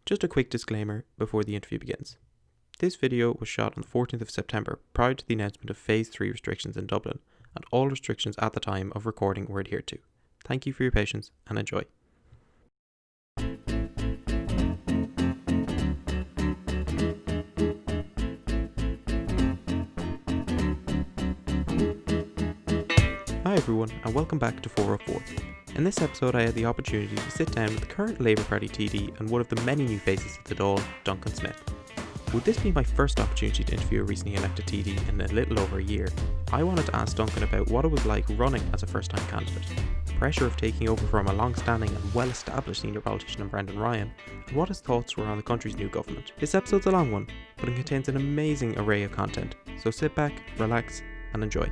Just a quick disclaimer before the interview begins. This video was shot on the 14th of September prior to the announcement of Phase 3 restrictions in Dublin, and all restrictions at the time of recording were adhered to. Thank you for your patience and enjoy. Hi everyone, and welcome back to 404. In this episode I had the opportunity to sit down with the current Labour Party TD and one of the many new faces at the Dáil, Duncan Smith. Would this be my first opportunity to interview a recently elected TD in a little over a year, I wanted to ask Duncan about what it was like running as a first-time candidate, the pressure of taking over from a long-standing and well-established senior politician in Brendan Ryan, and what his thoughts were on the country's new government. This episode's a long one, but it contains an amazing array of content, so sit back, relax, and enjoy.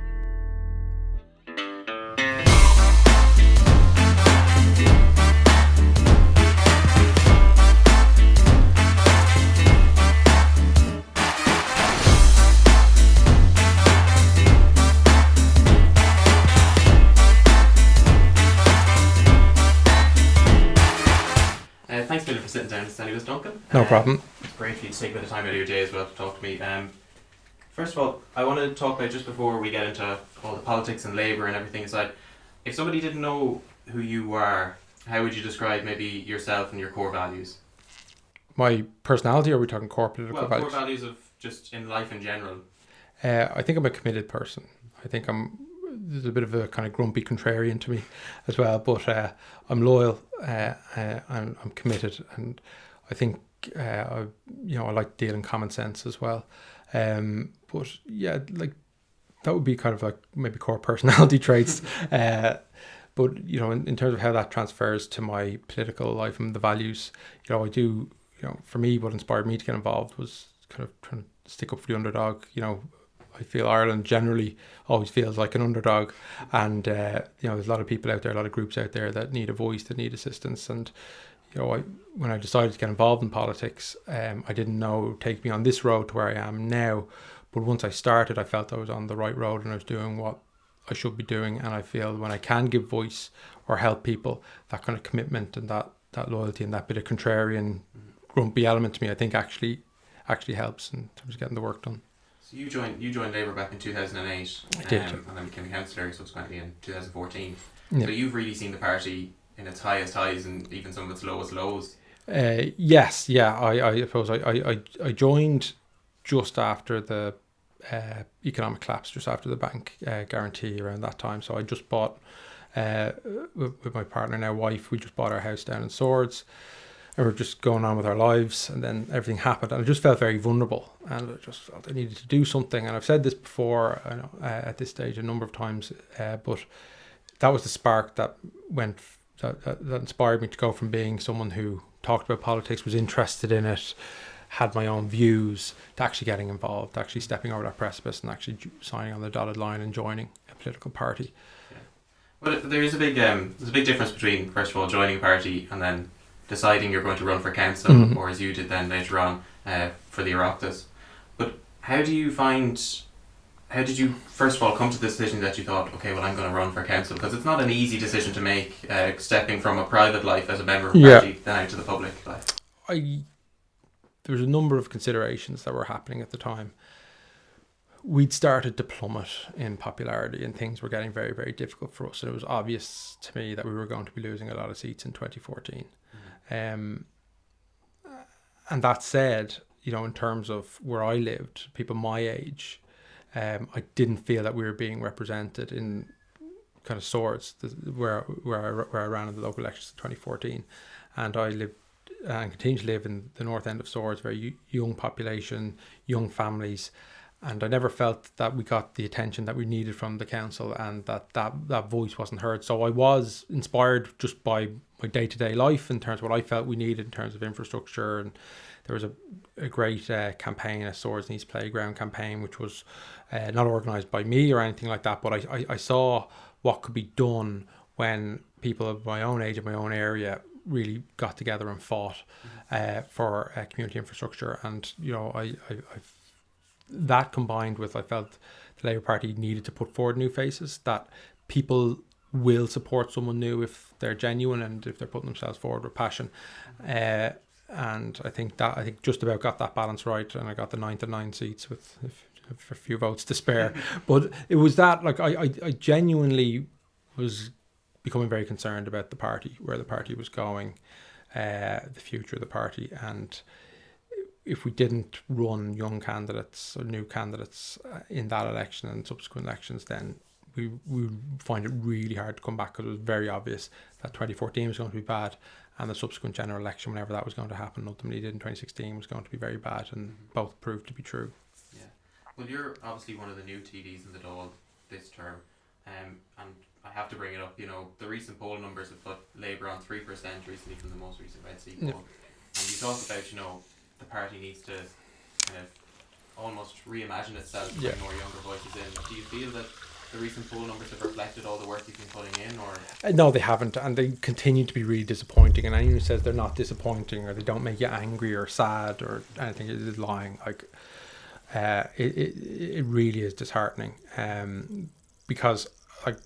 Thanks a million for sitting down and standing with us, Duncan. No problem. It's great for you to take a bit of time out of your day as well to talk to me. First of all, I want to talk about, just before we get into all the politics and Labour and everything aside, if somebody didn't know who you are, how would you describe maybe yourself and your core values? My personality, or are we talking core political values? Core values of just in life in general. I think I'm a committed person. I think there's a bit of a kind of grumpy contrarian to me as well, but I'm loyal and I'm committed, and I think I like dealing common sense as well. But yeah, like that would be kind of like maybe core personality traits. But in terms of how that transfers to my political life and the values, I do. For me, what inspired me to get involved was kind of trying to stick up for the underdog. I feel Ireland generally always feels like an underdog, and there's a lot of people out there, a lot of groups out there that need a voice, that need assistance. And when I decided to get involved in politics, I didn't know it would take me on this road to where I am now, but once I started, I felt I was on the right road and I was doing what I should be doing. And I feel when I can give voice or help people, that kind of commitment and that loyalty and that bit of contrarian, grumpy element to me, I think actually helps in terms of getting the work done. So you joined Labour back in 2008. I did. And then became a councillor subsequently in 2014. Yeah. So you've really seen the party in its highest highs and even some of its lowest lows. Yes, yeah. I suppose I joined just after the economic collapse, just after the bank guarantee around that time. So I just bought, with my partner, now wife, we just bought our house down in Swords. And we're just going on with our lives, and then everything happened, and I just felt very vulnerable, and I just felt I needed to do something. And I've said this before, at this stage a number of times, but that was the spark that inspired me to go from being someone who talked about politics, was interested in it, had my own views, to actually getting involved, actually stepping over that precipice and actually signing on the dotted line and joining a political party. Yeah. Well, there's a big difference between, first of all, joining a party and then deciding you're going to run for council, or as you did then later on for the Oireachtas. But how did you first of all come to the decision that you thought, okay, well, I'm going to run for council? Because it's not an easy decision to make, stepping from a private life as a member of a party then out to the public life. There was a number of considerations that were happening at the time. We'd started to plummet in popularity and things were getting very, very difficult for us. And it was obvious to me that we were going to be losing a lot of seats in 2014. And that said, in terms of where I lived, people my age, I didn't feel that we were being represented in kind of Swords, where I ran in the local elections in 2014. And I lived and continue to live in the north end of Swords, very young population, young families. And I never felt that we got the attention that we needed from the council, and that voice wasn't heard. So I was inspired just by my day-to-day life in terms of what I felt we needed in terms of infrastructure. And there was a great campaign, a Swords Needs Playground campaign, which was not organised by me or anything like that, but I saw what could be done when people of my own age, of my own area, really got together and fought for community infrastructure. And I've that combined with, I felt the Labour Party needed to put forward new faces, that people will support someone new if they're genuine and if they're putting themselves forward with passion. and I think just about got that balance right, and I got the 9 to 9 seats with a few votes to spare. But it was that, like, I genuinely was becoming very concerned about the party, where the party was going, the future of the party, and if we didn't run young candidates or new candidates in that election and subsequent elections, then we would find it really hard to come back, because it was very obvious that 2014 was going to be bad, and the subsequent general election, whenever that was going to happen, ultimately did in 2016, was going to be very bad, and both proved to be true. Yeah. Well, you're obviously one of the new TDs in the Dáil this term, and I have to bring it up, you know, the recent poll numbers have put Labour on 3% recently from the most recent Red C poll. And you talk about, you know, the party needs to kind of almost reimagine itself to bring more younger voices in. Do you feel that the recent poll numbers have reflected all the work you've been putting in, or? No, they haven't, and they continue to be really disappointing. And anyone who says they're not disappointing, or they don't make you angry or sad or anything, is lying. Like, it really is disheartening, because, like,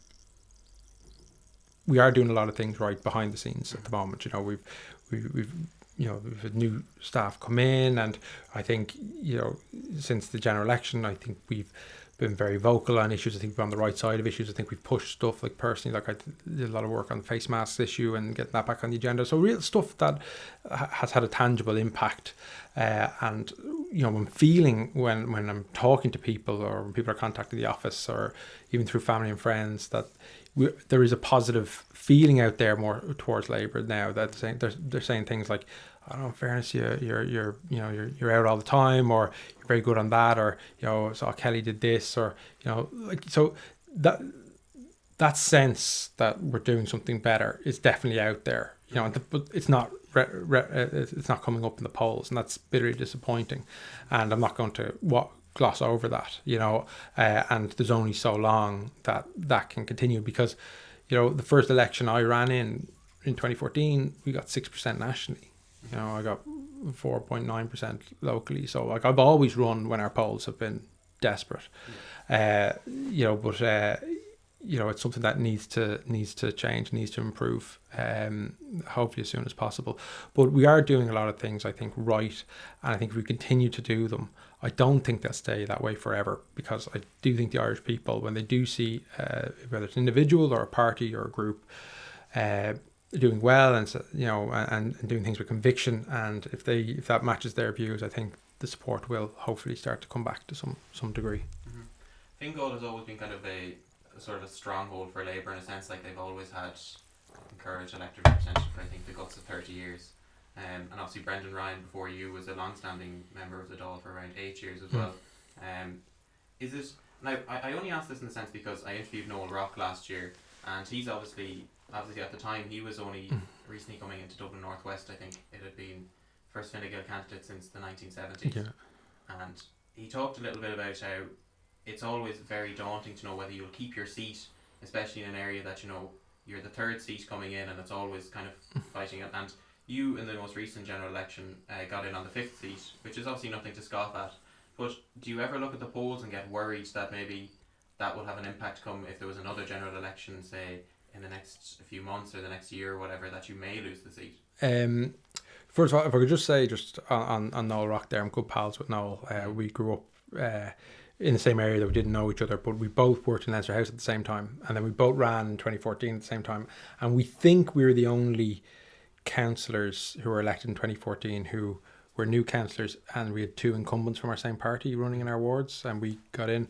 we are doing a lot of things right behind the scenes at the moment. You know, we've had new staff come in, and I think, you know, since the general election, I think we've been very vocal on issues. I think we're on the right side of issues. I think we've pushed stuff, like, personally, like, I did a lot of work on the face masks issue and getting that back on the agenda. So real stuff that has had a tangible impact. And, you know, I'm feeling when I'm talking to people, or when people are contacting the office, or even through family and friends, that there is a positive feeling out there more towards Labour now, that they're saying things like, I don't know, in fairness, you're out all the time, or you're very good on that, or, you know, so Kelly did this, or, you know, like, so that sense that we're doing something better is definitely out there, you know, but it's not coming up in the polls, and that's bitterly disappointing. And I'm not going to gloss over that, you know, and there's only so long that can continue, because, you know, the first election I ran in 2014, we got 6% nationally. You know, I got 4.9% locally. So, like, I've always run when our polls have been desperate. You know, but you know, it's something that needs to change, needs to improve, hopefully as soon as possible. But we are doing a lot of things, I think, right, and I think if we continue to do them, I don't think they'll stay that way forever, because I do think the Irish people, when they do see, whether it's an individual or a party or a group, doing well, and, you know, and doing things with conviction, and if that matches their views, I think the support will hopefully start to come back to some degree. Fingal has always been kind of a sort of a stronghold for Labour, in a sense, like, they've always had encouraged elected representation for, I think, the guts of 30 years. And obviously Brendan Ryan, before you, was a long-standing member of the Dáil for around 8 years as well. Is it, now, I only ask this in the sense because I interviewed Noel Rock last year, and he's obviously at the time, he was only recently coming into Dublin North West. I think it had been first Fine Gael candidate since the 1970s. Yeah. And he talked a little bit about how it's always very daunting to know whether you'll keep your seat, especially in an area that, you know, you're the third seat coming in, and it's always kind of fighting it. And you, in the most recent general election, got in on the fifth seat, which is obviously nothing to scoff at. But do you ever look at the polls and get worried that maybe that will have an impact come if there was another general election, say, in the next few months or the next year or whatever, that you may lose the seat? First of all, if I could just say, just on Noel Rock there, I'm good pals with Noel. We grew up in the same area, that we didn't know each other, but we both worked in Leinster House at the same time, and then we both ran in 2014 at the same time, and we think we were the only councillors who were elected in 2014 who were new councillors, and we had two incumbents from our same party running in our wards, and we got in.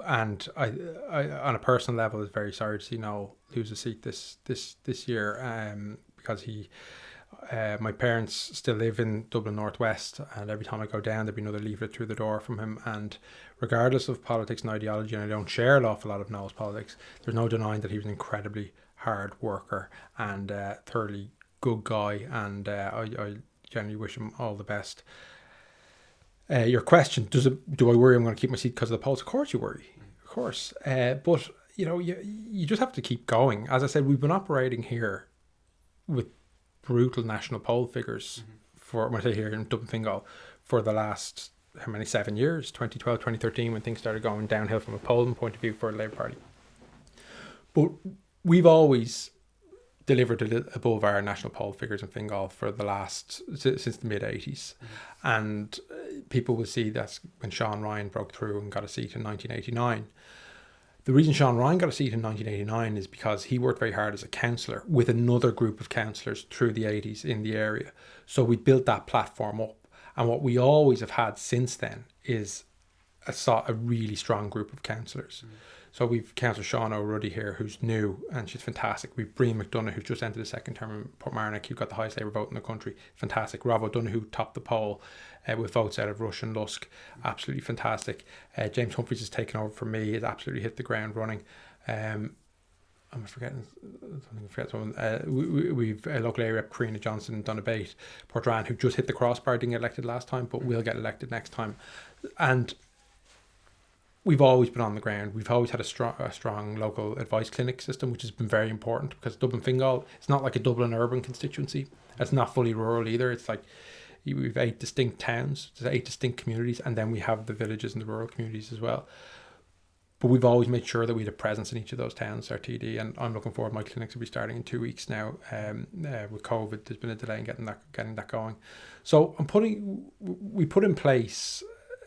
And I on a personal level, was very sorry to see Noel lose a seat this year, because my parents still live in Dublin North West, and every time I go down, there'd be another leaflet through the door from him. And regardless of politics and ideology, and I don't share an awful lot of Noel's politics, there's no denying that he was an incredibly hard worker and thoroughly good guy, and I generally wish him all the best. Your question, do I worry I'm going to keep my seat because of the polls? Of course you worry, of course. But, you know, you just have to keep going. As I said, we've been operating here with brutal national poll figures for, when I say here in Dublin Fingal, for the last, 7 years, 2012, 2013, when things started going downhill from a polling point of view for the Labour Party. But we've always delivered above our national poll figures in Fingal for since the mid-80s. And people will see that when Sean Ryan broke through and got a seat in 1989. The reason Sean Ryan got a seat in 1989 is because he worked very hard as a councillor with another group of councillors through the 80s in the area. So we built that platform up. And what we always have had since then is a really strong group of councillors. So we've Councillor Sean O'Ruddy here, who's new, and she's fantastic. We've Bree McDonough, who's just entered the second term in Portmarnock, who got the highest Labour vote in the country. Fantastic. Rob O'Donoghue, who topped the poll with votes out of Rush and Lusk. Absolutely fantastic. James Humphreys has taken over from me. He's absolutely hit the ground running. I'm forgetting someone. We've a local area rep, Karina Johnson, done a bait. Odhrán, who just hit the crossbar, didn't get elected last time, but will get elected next time. And we've always been on the ground. We've always had a strong local advice clinic system, which has been very important, because Dublin Fingal, it's not like a Dublin urban constituency. It's not fully rural either. It's like we've 8 distinct towns, there's 8 distinct communities, and then we have the villages and the rural communities as well. But we've always made sure that we had a presence in each of those towns, our TD, and I'm looking forward. My clinics will be starting in 2 weeks now. With COVID, there's been a delay in getting that going. So we put in place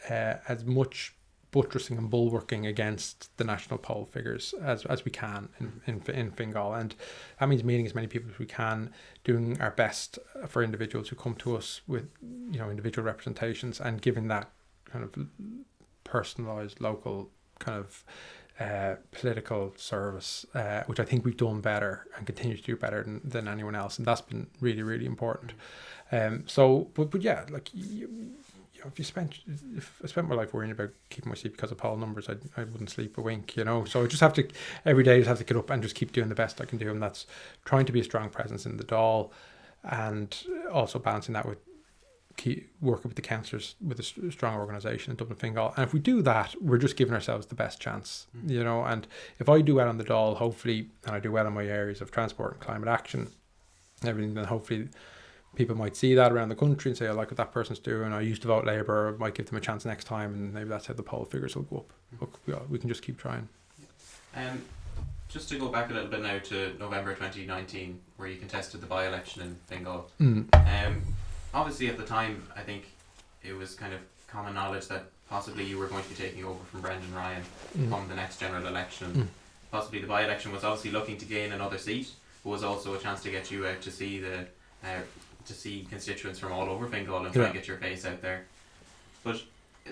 as much buttressing and bulwarking against the national poll figures as we can in Fingal, and that means meeting as many people as we can, doing our best for individuals who come to us with individual representations, and giving that kind of personalised local kind of political service, which I think we've done better and continue to do better than anyone else, and that's been really, really important. But yeah, like if I spent my life worrying about keeping my seat because of poll numbers, I wouldn't sleep a wink, So I just have to, every day, just have to get up and just keep doing the best I can do, and that's trying to be a strong presence in the Dáil, and also balancing that with working with the councillors with a strong organisation in Dublin Fingal. And if we do that, we're just giving ourselves the best chance, And if I do well on the Dáil, hopefully, and I do well in my areas of transport and climate action, and everything, then hopefully people might see that around the country and say, I like what that person's doing. I used to vote Labour. I might give them a chance next time, and maybe that's how the poll figures will go up. Look, we can just keep trying. Just to go back a little bit now to November 2019, where you contested the by-election in Fingal. Obviously, at the time, I think it was kind of common knowledge that possibly you were going to be taking over from Brendan Ryan from the next general election. Possibly the by-election was obviously looking to gain another seat, but was also a chance to get you out to see to see constituents from all over Fingal and try and get your face out there. But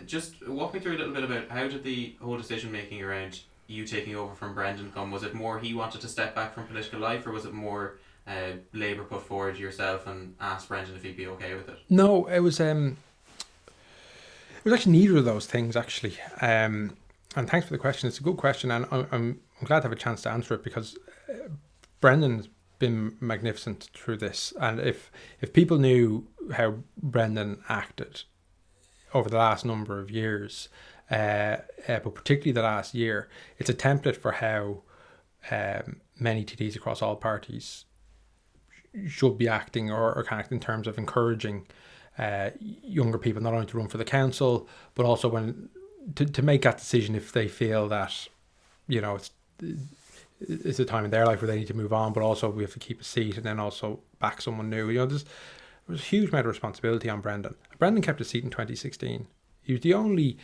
just walk me through a little bit about how did the whole decision making around you taking over from Brendan come? Was it more he wanted to step back from political life, or was it more Labour put forward yourself and asked Brendan if he'd be okay with it? No, it was actually neither of those things, actually. And thanks for the question. It's a good question, and I'm glad to have a chance to answer it, because Brendan's been magnificent through this. And if people knew how Brendan acted over the last number of years, but particularly the last year, it's a template for how many TDs across all parties should be acting or can act, in terms of encouraging younger people not only to run for the council, but also when to make that decision if they feel that it's a time in their life where they need to move on, but also we have to keep a seat and then also back someone new. There's a huge amount of responsibility on Brendan. Brendan kept his seat in 2016. He was the only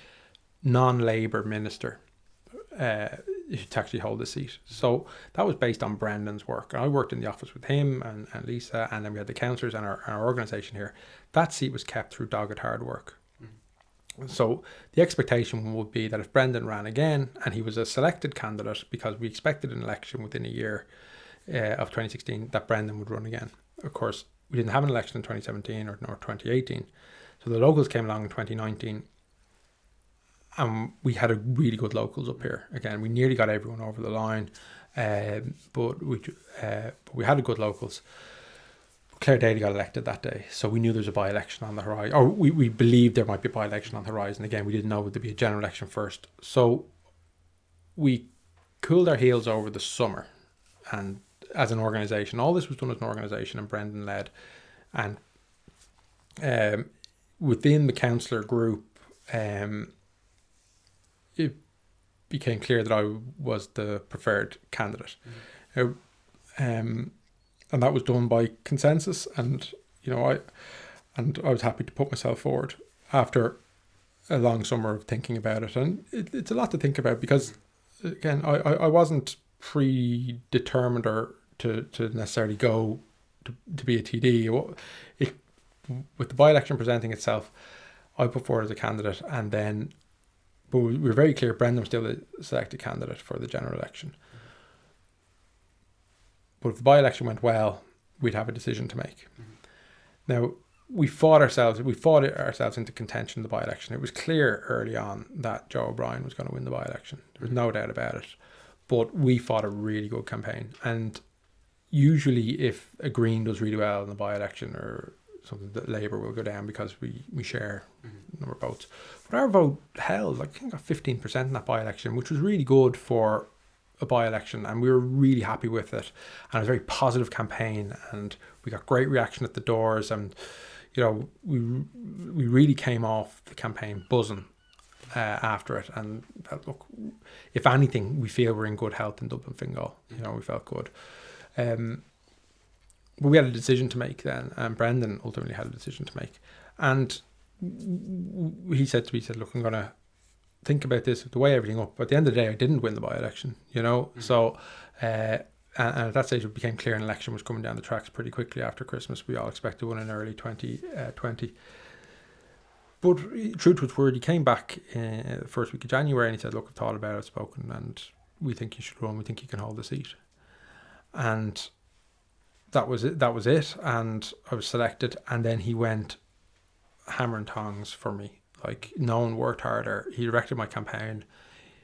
non-Labour minister to actually hold the seat. So that was based on Brendan's work. And I worked in the office with him and Lisa, and then we had the councillors and our organisation here. That seat was kept through dogged hard work. So the expectation would be that if Brendan ran again, and he was a selected candidate, because we expected an election within a year of 2016, that Brendan would run again. Of course, we didn't have an election in 2017 or 2018. So the locals came along in 2019, and we had a really good locals up here. Again, we nearly got everyone over the line, but we had a good locals. Claire Daly got elected that day, so we knew there was a by-election on the horizon, or we believed there might be a by-election on the horizon. Again, we didn't know there'd be a general election first. So we cooled our heels over the summer, and as an organisation, all this was done as an organisation, and Brendan led. And within the councillor group, it became clear that I was the preferred candidate. And that was done by consensus, and I was happy to put myself forward after a long summer of thinking about it. And it's a lot to think about because, again, I wasn't predetermined or to necessarily go to be a TD. With the by-election presenting itself, I put forward as a candidate, and then, but we were very clear Brendan was still a selected candidate for the general election. But if the by-election went well, we'd have a decision to make. Now, we fought ourselves into contention in the by-election. It was clear early on that Joe O'Brien was going to win the by-election. There was no doubt about it. But we fought a really good campaign. And usually if a Green does really well in the by-election or something, that Labour will go down because we share a number of votes. But our vote held, I think, got 15% in that by-election, which was really good for a by-election, and we were really happy with it. And it was a very positive campaign, and we got great reaction at the doors, and we really came off the campaign buzzing after it. And look, if anything, we feel we're in good health in Dublin Fingal. We felt good. But we had a decision to make then, and Brendan ultimately had a decision to make. And he said to me, look, I'm going to think about this, to weigh everything up. But at the end of the day, I didn't win the by-election, So, and at that stage, it became clear an election was coming down the tracks pretty quickly after Christmas. We all expected one in early 2020. But true to its word, he came back the first week of January and he said, look, I've thought about it, I've spoken, and we think you should run. We think you can hold the seat. And that was it. And I was selected. And then he went hammer and tongs for me. Like, no one worked harder. He directed my campaign.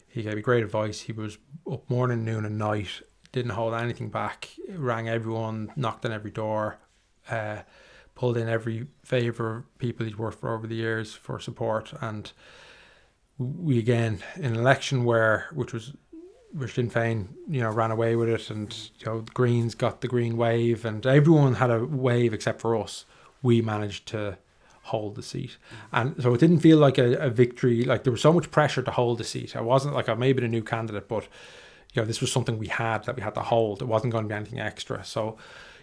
He gave me great advice. He was up morning, noon and night. Didn't hold anything back. Rang everyone, knocked on every door, pulled in every favour of people he'd worked for over the years for support. And we, again, in an election which Sinn Féin, ran away with it, and the Greens got the green wave, and everyone had a wave except for us. We managed to hold the seat. And so it didn't feel like a victory. Like, there was so much pressure to hold the seat. I wasn't like, I may have been a new candidate, but this was something we had to hold. It wasn't going to be anything extra. So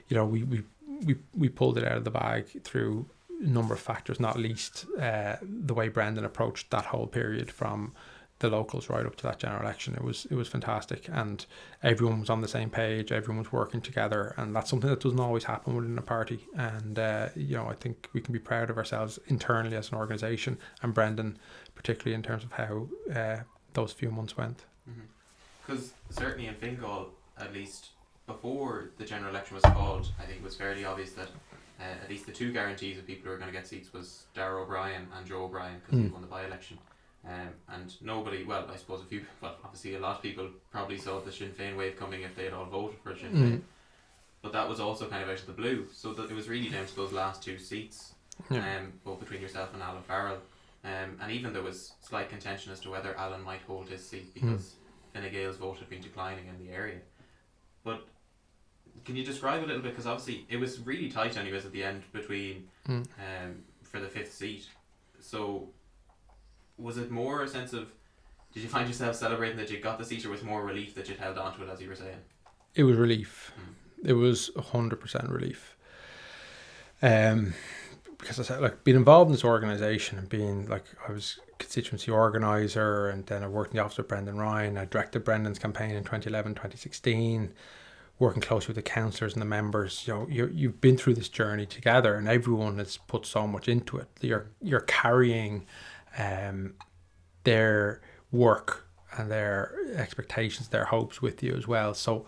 we pulled it out of the bag through a number of factors, not least the way Brendan approached that whole period from the locals right up to that general election. It was fantastic, and everyone was on the same page, everyone was working together, and that's something that doesn't always happen within a party. And I think we can be proud of ourselves internally as an organisation, and Brendan particularly, in terms of how those few months went. Because certainly in Fingal, at least before the general election was called, I think it was fairly obvious that at least the two guarantees of people who were going to get seats was Darragh O'Brien and Joe O'Brien, because he won the by-election. And nobody, I suppose obviously a lot of people probably saw the Sinn Féin wave coming if they had all voted for Sinn Féin. But that was also kind of out of the blue. So that it was really down to those last two seats, both between yourself and Alan Farrell. And even there was slight contention as to whether Alan might hold his seat because Fine Gael's vote had been declining in the area. But can you describe a little bit, because obviously it was really tight anyways at the end between for the fifth seat. So was it more a sense of, did you find yourself celebrating that you got the seat, or was it more relief that you'd held on to it, as you were saying? It was relief. It was 100% relief. Because I said, being involved in this organisation and being I was constituency organiser, and then I worked in the office with Brendan Ryan. I directed Brendan's campaign in 2011, 2016, working closely with the councillors and the members. You've been through this journey together, and everyone has put so much into it. You're carrying their work and their expectations, their hopes with you as well. So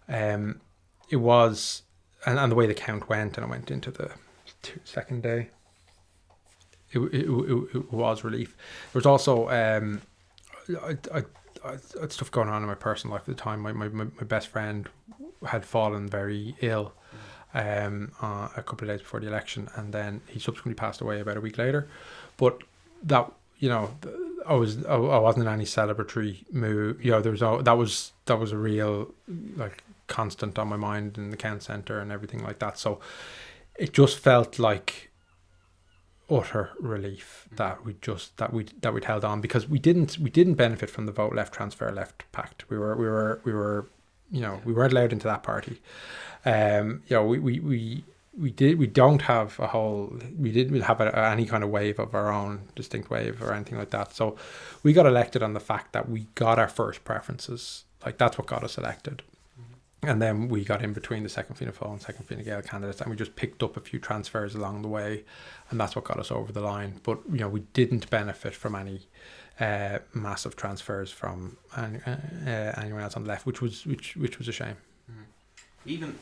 it was, and the way the count went, and I went into the second day, it was relief. There was also I had stuff going on in my personal life at the time. My best friend had fallen very ill a couple of days before the election, and then he subsequently passed away about a week later. But that, I wasn't in any celebratory mood. That was a real constant on my mind in the count centre and everything like that. So it just felt like utter relief that we'd held on, because we didn't benefit from the vote left transfer left pact. We were You know, we weren't allowed into that party. You know, we don't have we didn't have any kind of wave of our own, distinct wave or anything like that. So we got elected on the fact that we got our first preferences. Like, that's what got us elected. And then we got in between the second Fianna Fáil and second Fine Gael candidates, and we just picked up a few transfers along the way, and that's what got us over the line. But, you know, we didn't benefit from any massive transfers from anyone else on the left, which was a shame. Even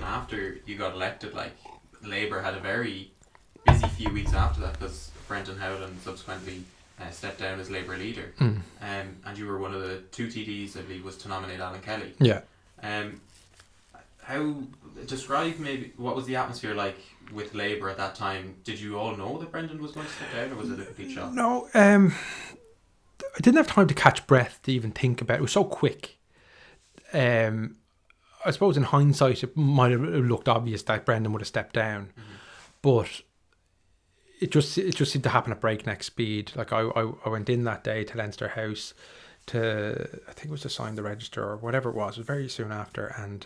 after you got elected, like, Labour had a very busy few weeks after that, because Brendan Howland subsequently stepped down as Labour leader, and you were one of the 2 TDs, I believe, was to nominate Alan Kelly. Yeah. How describe maybe what was the atmosphere like with Labour at that time? Did you all know that Brendan was going to step down, or was it a complete shock? No, I didn't have time to catch breath to even think about it. It was so quick. I suppose in hindsight it might have looked obvious that Brendan would have stepped down, but it just seemed to happen at breakneck speed. Like, I went in that day to Leinster House to, I think it was to sign the register or whatever it was. It was very soon after, and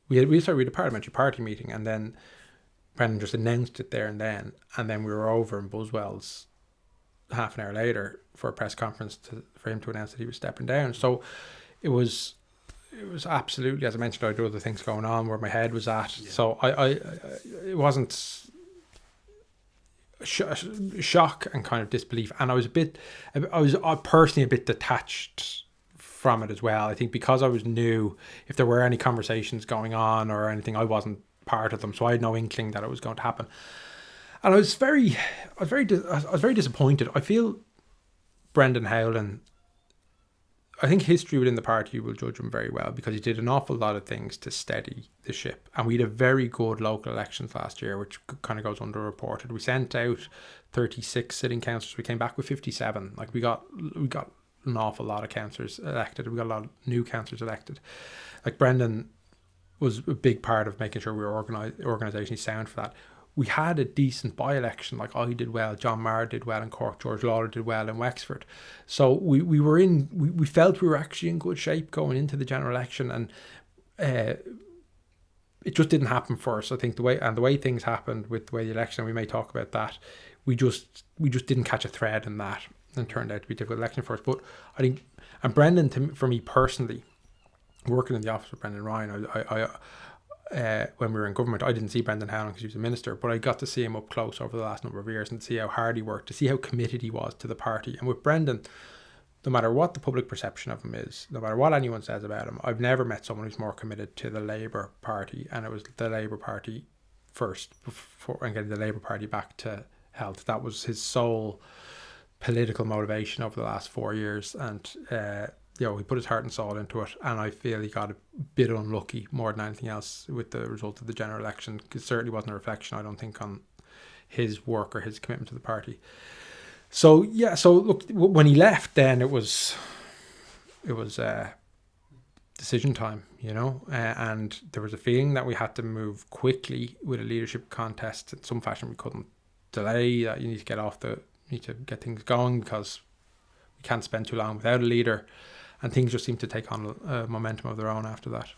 we had a parliamentary party meeting, and then Brendan just announced it there and then we were over in Buswell's half an hour later for a press conference for him to announce that he was stepping down. So it was absolutely, as I mentioned, I had other things going on where my head was at. Yeah. So it wasn't shock and kind of disbelief, and I was personally a bit detached from it as well. I think because I was new, if there were any conversations going on or anything, I wasn't part of them, so I had no inkling that it was going to happen. And I was very disappointed. I feel Brendan Howland, I think history within the party will judge him very well, because he did an awful lot of things to steady the ship. And we had a very good local elections last year, which kind of goes underreported. We sent out 36 sitting councillors. We came back with 57. Like, we got an awful lot of councillors elected. We got a lot of new councillors elected. Like, Brendan was a big part of making sure we were organisationally sound for that. We had a decent by-election. Like, I did well, John Maher did well in Cork, George Lawler did well in Wexford. So we felt we were actually in good shape going into the general election, and it just didn't happen for us. I think the way things happened with the way the election, we may talk about that, we just didn't catch a thread in that, and turned out to be a difficult election for us. But I think, and Brendan, for me personally, working in the office with Brendan Ryan, I when we were in government, I didn't see Brendan Howland because he was a minister, but I got to see him up close over the last number of years and see how hard he worked, to see how committed he was to the party. And with Brendan, no matter what the public perception of him is, no matter what anyone says about him, I've never met someone who's more committed to the Labour Party, and it was the Labour Party first, before, and getting the Labour Party back to health. That was his sole political motivation over the last 4 years, and he put his heart and soul into it, and I feel he got a bit unlucky more than anything else with the result of the general election. It certainly wasn't a reflection, I don't think, on his work or his commitment to the party. So look, when he left, then it was decision time, and there was a feeling that we had to move quickly with a leadership contest in some fashion. We couldn't delay that. You need to get things going, because we can't spend too long without a leader. And things just seemed to take on momentum of their own after that.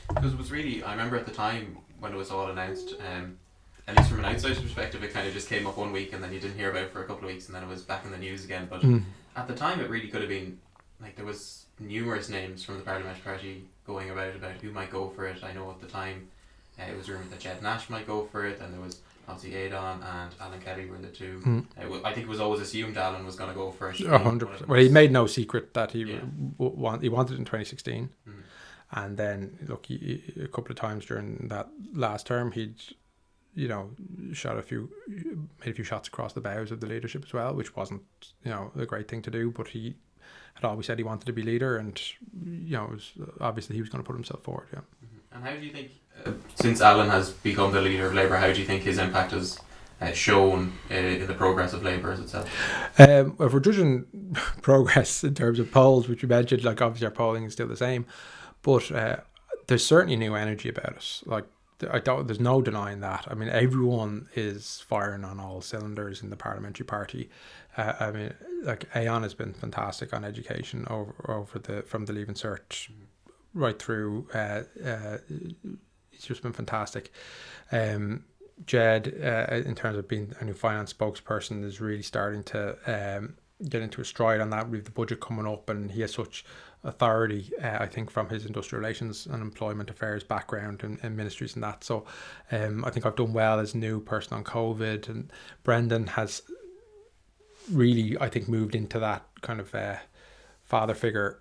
Because it was really, I remember at the time when it was all announced, at least from an outsider's perspective, it kind of just came up 1 week and then you didn't hear about it for a couple of weeks, and then it was back in the news again. But at the time, it really could have been, like, there was numerous names from the Parliamentary Party going about who might go for it. I know at the time it was rumoured that Jed Nash might go for it, and there was obviously Odhrán and Alan Kelly were the two. I think it was always assumed Alan was going to go for it. 100%. Well, he made no secret that he wanted it in 2016, and then look, a couple of times during that last term, he'd made a few shots across the bows of the leadership as well, which wasn't a great thing to do. But he had always said he wanted to be leader, and it was obviously he was going to put himself forward. Yeah. And how do you think, since Alan has become the leader of Labour, how do you think his impact has shown in the progress of Labour as itself? Well, if we're judging progress in terms of polls, which you mentioned, like, obviously our polling is still the same, but there's certainly new energy about us. Like, there's no denying that. I mean, everyone is firing on all cylinders in the Parliamentary Party. Like, Aon has been fantastic on education from the Leaving Cert right through. It's just been fantastic. Jed, in terms of being a new finance spokesperson, is really starting to get into a stride on that. We have the budget coming up, and he has such authority, I think, from his industrial relations and employment affairs background and ministries and that. So I think I've done well as new person on COVID, and Brendan has really, I think, moved into that kind of father figure,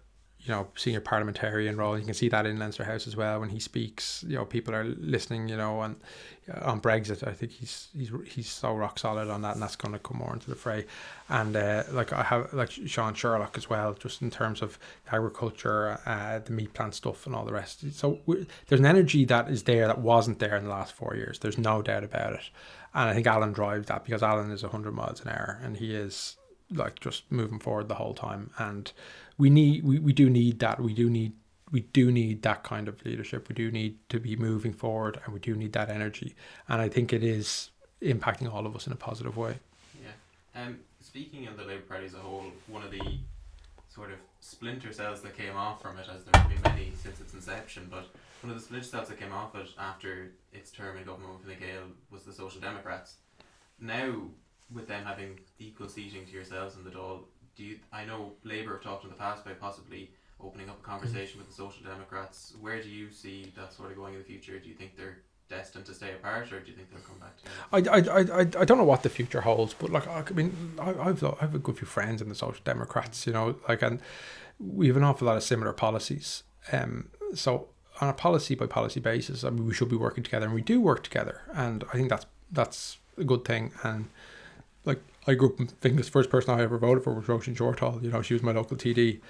senior parliamentarian role. You can see that in Leinster House as well when he speaks. People are listening. And on Brexit, I think he's so rock solid on that, and that's going to come more into the fray. And I have Sean Sherlock as well, just in terms of agriculture, the meat plant stuff, and all the rest. So there's an energy that is there that wasn't there in the last 4 years. There's no doubt about it. And I think Alan drives that, because Alan is 100 miles an hour, and he is just moving forward the whole time. And we do need that. We do need that kind of leadership. We do need to be moving forward, and we do need that energy. And I think it is impacting all of us in a positive way. Yeah. Speaking of the Labour Party as a whole, one of the sort of splinter cells that came off from it, as there have been many since its inception, but one of the splinter cells that came off it after its term in government with Fine Gael was the Social Democrats. Now, with them having equal seating to yourselves in the Dáil, I know Labour have talked in the past about possibly opening up a conversation with the Social Democrats. Where do you see that sort of going in the future? Do you think they're destined to stay apart, or do you think they'll come back together? I don't know what the future holds, but I've a good few friends in the Social Democrats, and we have an awful lot of similar policies. So on a policy by policy basis, we should be working together, and we do work together, and I think that's a good thing. And I grew up, I think the first person I ever voted for was Roisin Shortall. She was my local TD.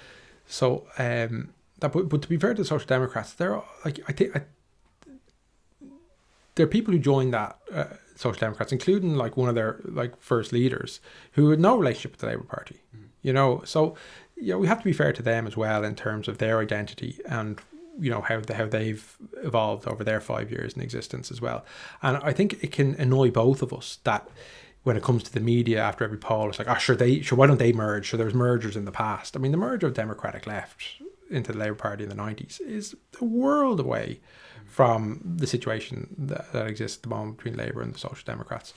So but to be fair to the Social Democrats, they're there are people who joined that Social Democrats, including one of their first leaders, who had no relationship with the Labour Party. So we have to be fair to them as well in terms of their identity and how they've evolved over their 5 years in existence as well. And I think it can annoy both of us that when it comes to the media after every poll, it's why don't they merge? So there was mergers in the past. I mean, the merger of Democratic Left into the Labour Party in the 90s is a world away from the situation that exists at the moment between Labour and the Social Democrats.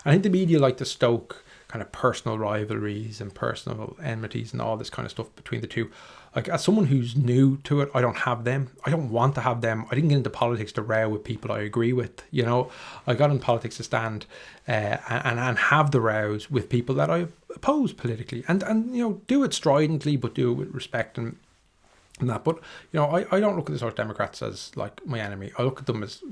I think the media like to stoke kind of personal rivalries and personal enmities and all this kind of stuff between the two. As someone who's new to it, I don't have them. I don't want to have them. I didn't get into politics to row with people I agree with. I got in politics to stand and have the rows with people that I oppose politically, and do it stridently, but do it with respect and that. But I don't look at the Social Democrats as my enemy. I look at them as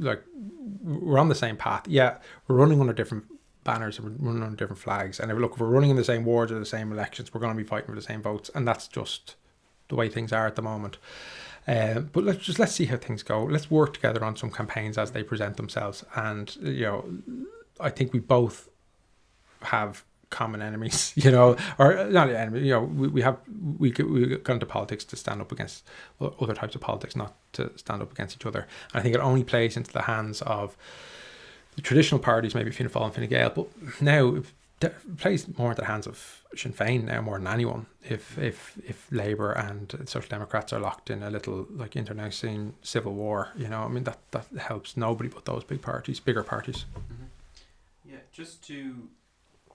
we're on the same path. Yeah, we're running under different banners and we're running under different flags. And if we're running in the same wards or the same elections, we're going to be fighting for the same votes, and that's just the way things are at the moment. But let's see how things go. Let's work together on some campaigns as they present themselves. And I think we both have common enemies, or not enemies. We got into politics to stand up against other types of politics, not to stand up against each other. And I think it only plays into the hands of the traditional parties, maybe Fianna Fáil and Fine Gael, but now it plays more into the hands of Sinn Féin now more than anyone. If Labour and Social Democrats are locked in a little internecine civil war, that helps nobody but those bigger parties. Mm-hmm. Yeah, just to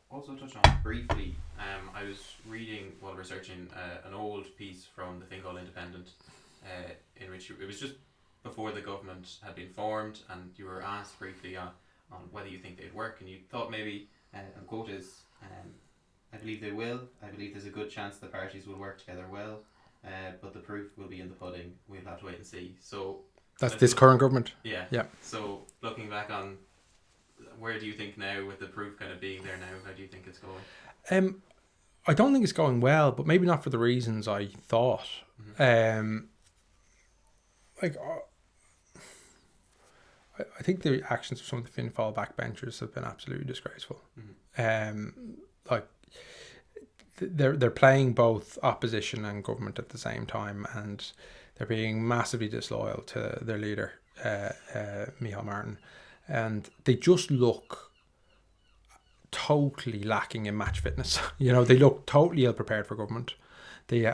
also touch on briefly, I was reading while researching an old piece from the Fingal Independent, in which it was just before the government had been formed, and you were asked briefly on whether you think they'd work, and you thought maybe, and quote is, I believe they will. I believe there's a good chance the parties will work together well, but the proof will be in the pudding. We'll have to wait and see. So that's this current government. Yeah. So looking back on, where do you think now, with the proof kind of being there now, how do you think it's going? I don't think it's going well, but maybe not for the reasons I thought. Mm-hmm. I think the actions of some of the Fianna Fáil backbenchers have been absolutely disgraceful. Mm-hmm. They're playing both opposition and government at the same time, and they're being massively disloyal to their leader, Micheál Martin, and they just look totally lacking in match fitness. They look totally ill prepared for government. They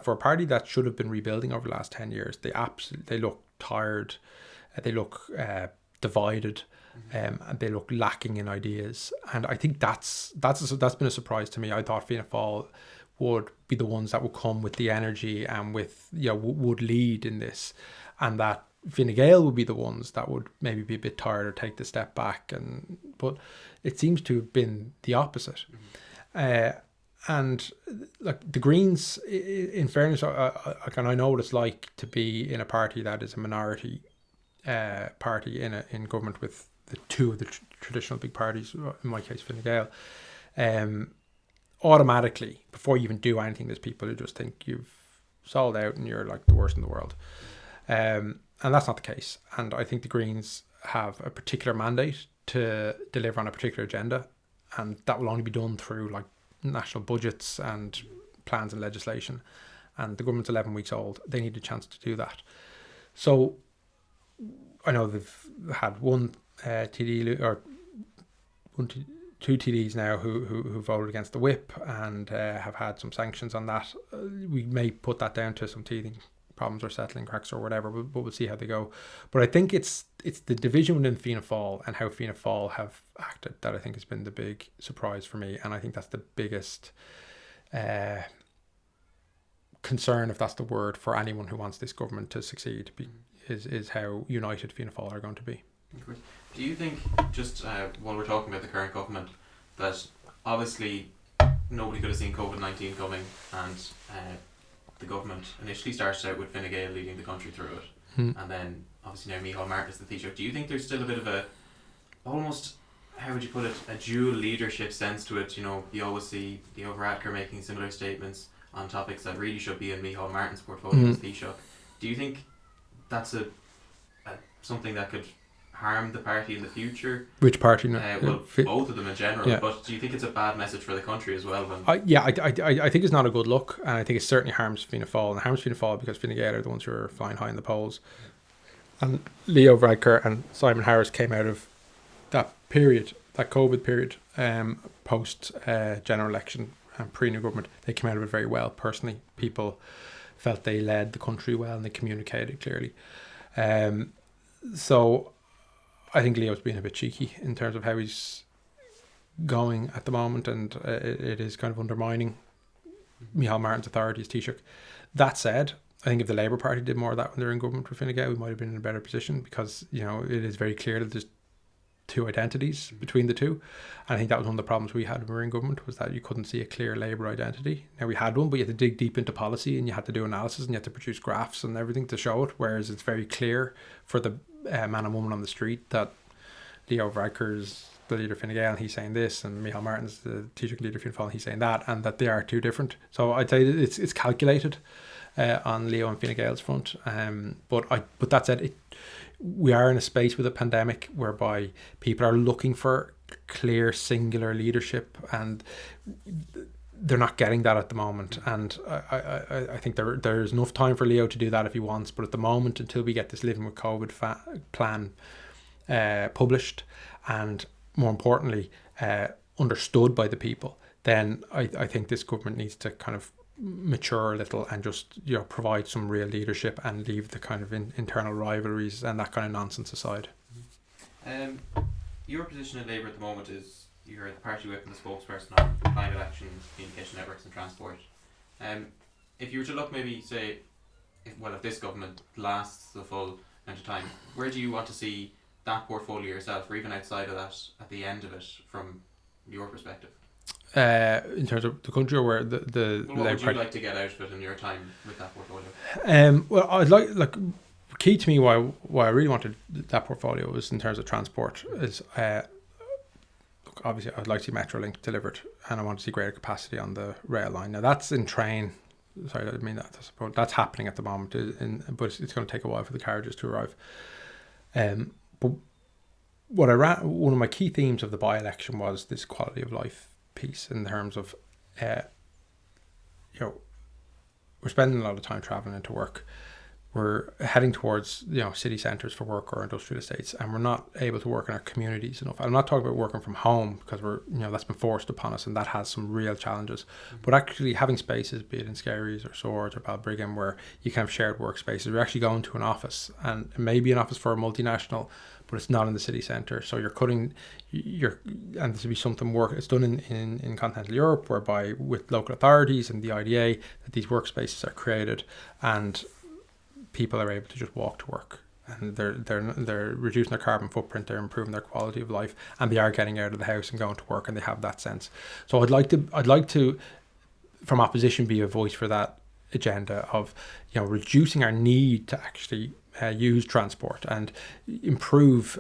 for a party that should have been rebuilding over the last 10 years, they look tired, they look divided, and they look lacking in ideas. And I think that's been a surprise to me. I thought Fianna Fáil would be the ones that would come with the energy and with, would lead in this, and that Fine Gael would be the ones that would maybe be a bit tired or take the step back. But it seems to have been the opposite. And like the Greens, in fairness, I know what it's like to be in a party that is a minority party in government with the two of the traditional big parties, in my case Fine Gael. Automatically, before you even do anything, there's people who just think you've sold out and you're like the worst in the world. And that's not the case. And I think the Greens have a particular mandate to deliver on a particular agenda, and that will only be done through like national budgets and plans and legislation. And the government's 11 weeks old. They need a chance to do that. So I know they've had one TD or two TDs now who voted against the whip and have had some sanctions on that. We may put that down to some teething problems or settling cracks or whatever, but we'll see how they go. But I think it's the division within Fianna Fáil and how Fianna Fáil have acted that I think has been the big surprise for me, and I think that's the biggest concern, if that's the word, for anyone who wants this government to succeed, is how united Fianna Fáil are going to be. Do you think, just while we're talking about the current government, that obviously nobody could have seen COVID-19 coming, and the government initially started out with Fine Gael leading the country through it, and then obviously now Micheál Martin is the Taoiseach. Do you think there's still a bit of a, almost, how would you put it, a dual leadership sense to it? You know, you always see the Odhrán making similar statements on topics that really should be in Micheál Martin's portfolio as Taoiseach. Do you think that's a something that could harm the party in the future? Which party? Well, both of them in general. Yeah. But do you think it's a bad message for the country as well? I think it's not a good look, and I think it certainly harms Fianna Fáil, and it harms Fianna Fáil because Fine Gael are the ones who are flying high in the polls. And Leo Varadkar and Simon Harris came out of that period, that COVID period, post general election and pre-new government. They came out of it very well. Personally, people felt they led the country well and they communicated clearly. So I think Leo's being a bit cheeky in terms of how he's going at the moment, and it is kind of undermining Micheál Martin's authority as Taoiseach. That said, I think if the Labour Party did more of that when they're in government with Fine Gael, we might have been in a better position, because it is very clear that there's two identities between the two. And I think that was one of the problems we had when we were in government, was that you couldn't see a clear Labour identity. Now we had one, but you had to dig deep into policy and you had to do analysis and you had to produce graphs and everything to show it, whereas it's very clear for the man and woman on the street that Leo Varadkar's the leader of Fine Gael and he's saying this, and Micheál Martin's the Taoiseach leader of Fianna Fáil and he's saying that, and that they are two different. So I'd say it's calculated on Leo and Fine Gael's front. But that said, we are in a space with a pandemic whereby people are looking for clear, singular leadership, and they're not getting that at the moment. And I think there's enough time for Leo to do that if he wants. But at the moment, until we get this Living with COVID plan published, and more importantly, understood by the people, then I think this government needs to kind of mature a little and just provide some real leadership and leave the kind of internal rivalries and that kind of nonsense aside. Your position in Labour at the moment is you're the party whip and the spokesperson on climate action, communication networks and transport. If you were to look, maybe say, if this government lasts the full amount of time, where do you want to see that portfolio yourself, or even outside of that, at the end of it, from your perspective? In terms of the country, or where the what would you like to get out of it in your time with that portfolio? Well, I'd like key to me why I really wanted that portfolio was in terms of transport is obviously I'd like to see Metrolink delivered, and I want to see greater capacity on the rail line. Now that's in train. Sorry, I mean that. I suppose that's happening at the moment, but it's going to take a while for the carriages to arrive. But one of my key themes of the by-election was this quality of life piece, in terms of we're spending a lot of time traveling into work. we're heading towards, city centres for work or industrial estates, and we're not able to work in our communities enough. I'm not talking about working from home, because that's been forced upon us, and that has some real challenges. But actually having spaces, be it in Skerries or Swords or Balbriggan, where you can have shared workspaces. We're actually going to an office, and it may be an office for a multinational, but it's not in the city centre. So and this would be something it's done in continental Europe, whereby with local authorities and the IDA, that these workspaces are created, and people are able to just walk to work, and they're reducing their carbon footprint, they're improving their quality of life, and they are getting out of the house and going to work, and they have that sense. So I'd like to from opposition be a voice for that agenda of reducing our need to actually use transport and improve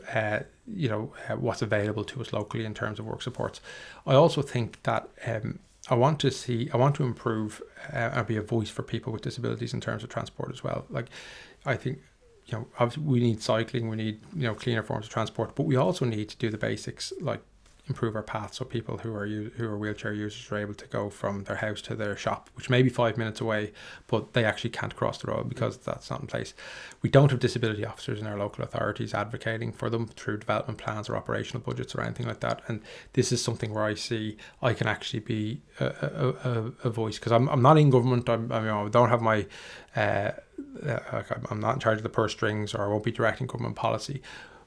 what's available to us locally in terms of work supports. I also think that I want to improve and be a voice for people with disabilities in terms of transport as well. Like, I think, obviously we need cycling, we need, cleaner forms of transport, but we also need to do the basics, like improve our paths, so people who are wheelchair users are able to go from their house to their shop, which may be 5 minutes away, but they actually can't cross the road because that's not in place. We don't have disability officers in our local authorities advocating for them through development plans or operational budgets or anything like that. And this is something where I see I can actually be a voice, because I'm not in government. I don't have my I'm not in charge of the purse strings, or I won't be directing government policy.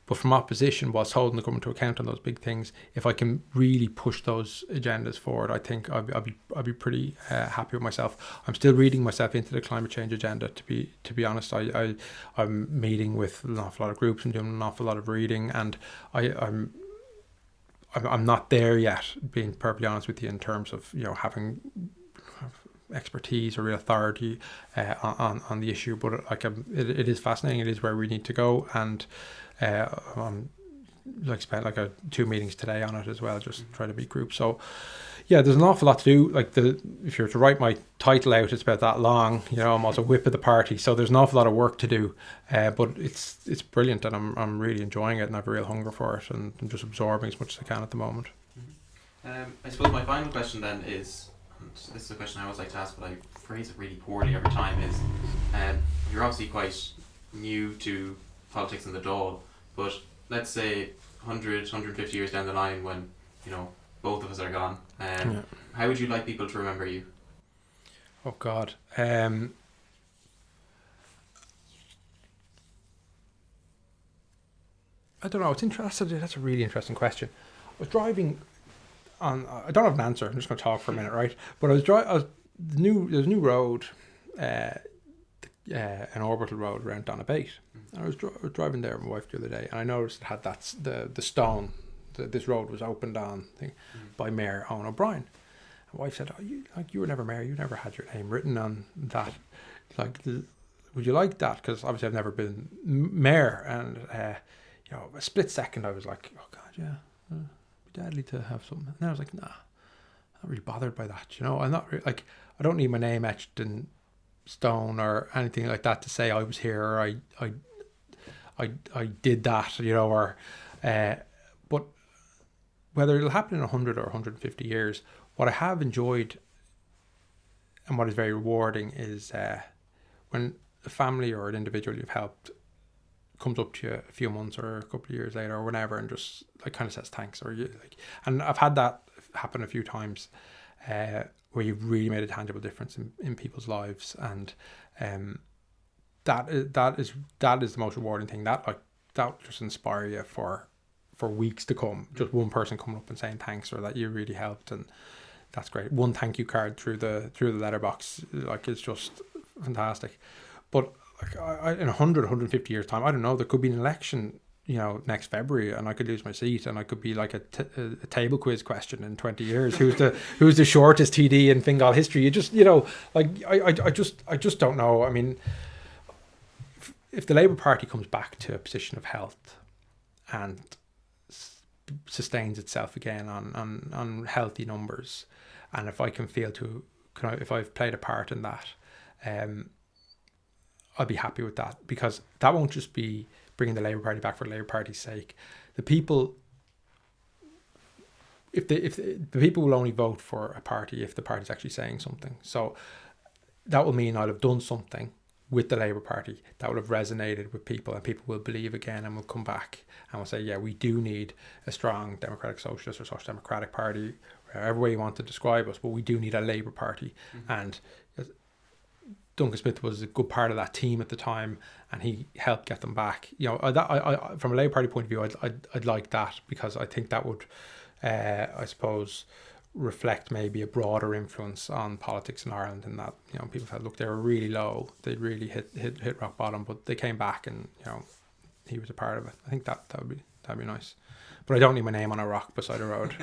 But from opposition, whilst holding the government to account on those big things, if I can really push those agendas forward, I think I'll be pretty happy with myself. I'm still reading myself into the climate change agenda. To be honest, I'm meeting with an awful lot of groups and doing an awful lot of reading, and I'm not there yet, being perfectly honest with you, in terms of having expertise or real authority on the issue. But it is fascinating. It is where we need to go, and spent 2 meetings today on it as well, just trying to meet groups. So yeah, there's an awful lot to do. If you were to write my title out, it's about that long. I'm also whip of the party, so there's an awful lot of work to do, but it's brilliant, and I'm really enjoying it, and I have a real hunger for it, and I'm just absorbing as much as I can at the moment. I suppose my final question then is, and this is a question I always like to ask, but I phrase it really poorly every time, is you're obviously quite new to politics in the Dáil, but let's say 100, 150 years down the line, when both of us are gone, how would you like people to remember you? Oh God, I don't know. It's interesting. That's a really interesting question. I was driving on. I don't have an answer. I'm just going to talk for a minute, right? But there's a new road, an orbital road around Donabate. And I was driving there with my wife the other day, and I noticed it had the stone that this road was opened on by Mayor Owen O'Brien. And my wife said, "Oh, you were never mayor. You never had your name written on that. Would you like that?" Because obviously I've never been mayor, and a split second I was like, "Oh God, yeah, it'd be deadly to have something." And then I was like, "Nah, I'm not really bothered by that. I'm not really, I don't need my name etched in stone or anything like that to say I was here, or I did that, but whether it'll happen in 100 or 150 years, what I have enjoyed and what is very rewarding is when a family or an individual you've helped comes up to you a few months or a couple of years later or whenever, and just kind of says thanks, and I've had that happen a few times, where you've really made a tangible difference in people's lives, and that is the most rewarding thing. That just inspire you for weeks to come. Just one person coming up and saying thanks, or that you really helped, and that's great. One thank you card through the letterbox, it's just fantastic. But in 100, 150 years time, I don't know. There could be an election, next February, and I could lose my seat, and I could be like a table quiz question in 20 years. Who's the shortest TD in Fingal history? You just, I just don't know. I mean, if the Labour Party comes back to a position of health and sustains itself again on healthy numbers, and if I can if I've played a part in that, I'll be happy with that, because that won't just be bringing the Labour Party back for the Labour Party's sake. The people, if the people will only vote for a party if the party's actually saying something. So that will mean I'll have done something with the Labour Party that will have resonated with people, and people will believe again and will come back and will say, yeah, we do need a strong democratic socialist or social democratic party, whatever way you want to describe us, but we do need a Labour Party. And Duncan Smith was a good part of that team at the time, and he helped get them back. You know, I from a Labour Party point of view, I'd like that, because I think that would, I suppose, reflect maybe a broader influence on politics in Ireland, in that, you know, people felt, look, they were really low, they'd really hit rock bottom, but they came back, and, you know, he was a part of it. I think that'd be nice. But I don't need my name on a rock beside a road.